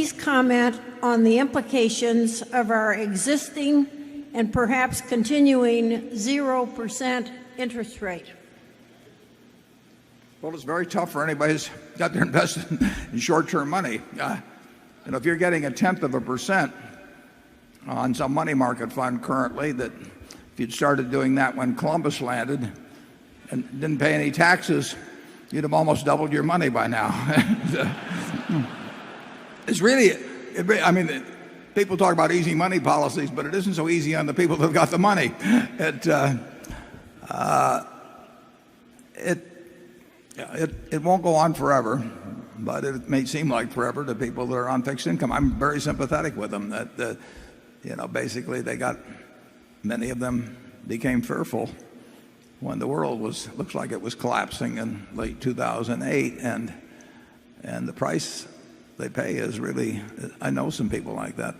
please comment on the implications of our existing and perhaps continuing 0% interest rate? Well, it's very tough for anybody who's got their investment in short-term money. If you're getting 0.1% on some money market fund currently, that if you'd started doing that when Columbus landed and didn't pay any taxes, you'd have almost doubled your money by now. It's really, I mean, people talk about easy money policies, but it isn't so easy on the people who've got the money. It won't go on forever, but it may seem like forever to people that are on fixed income. I'm very sympathetic with them that, basically many of them became fearful when the world looks like it was collapsing in late 2008, and the price they pay is really, I know some people like that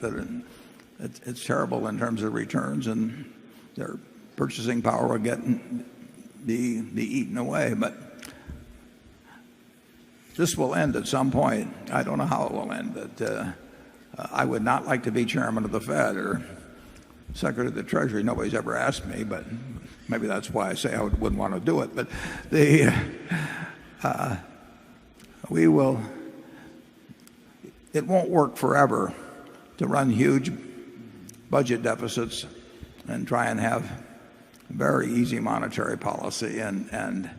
it's terrible in terms of returns, and their purchasing power will be eaten away. But this will end at some point. I don't know how it will end, but I would not like to be chairman of the Fed or Secretary of the Treasury. Nobody's ever asked me, but maybe that's why I say I wouldn't want to do it. But it won't work forever to run huge budget deficits and try and have very easy monetary policy. And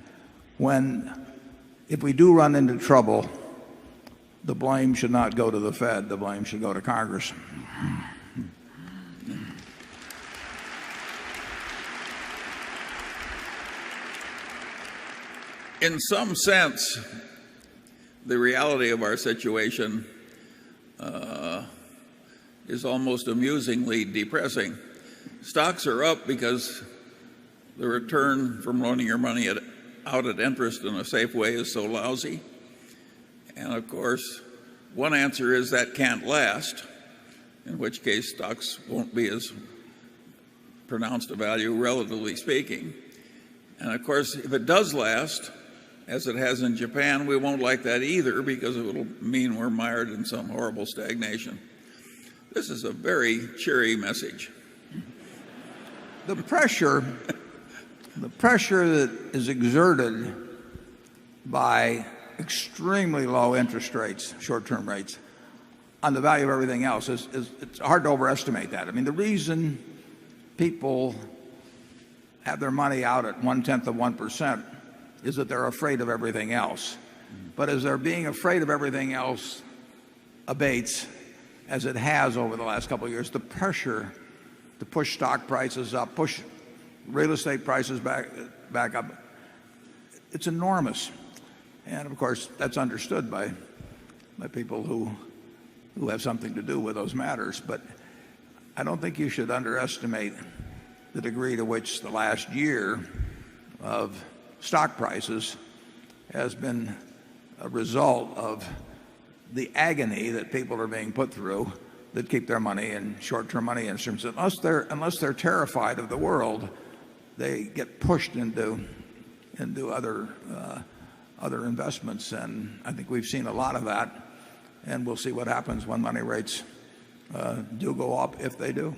if we do run into trouble, the blame should not go to the Fed. The blame should go to Congress. In some sense, the reality of our situation is almost amusingly depressing. Stocks are up because the return from loaning your money out at interest in a safe way is so lousy. And of course, one answer is that can't last, in which case stocks won't be as pronounced a value, relatively speaking. And of course, if it does last, as it has in Japan, we won't like that either, because it will mean we're mired in some horrible stagnation. This is a very cheery message. The pressure that is exerted by extremely low interest rates, short-term rates, on the value of everything else it's hard to overestimate that. I mean, the reason people have their money out at 0.1% is that they're afraid of everything else. But as their being afraid of everything else abates, as it has over the last couple of years, the pressure to push stock prices up, push real estate prices back up, it's enormous. And of course, that's understood by people who have something to do with those matters. But I don't think you should underestimate the degree to which the last year of stock prices has been a result of the agony that people are being put through that keep their money in short-term money instruments. Unless they're terrified of the world, they get pushed into other investments. And I think we've seen a lot of that, and we'll see what happens when money rates do go up, if they do.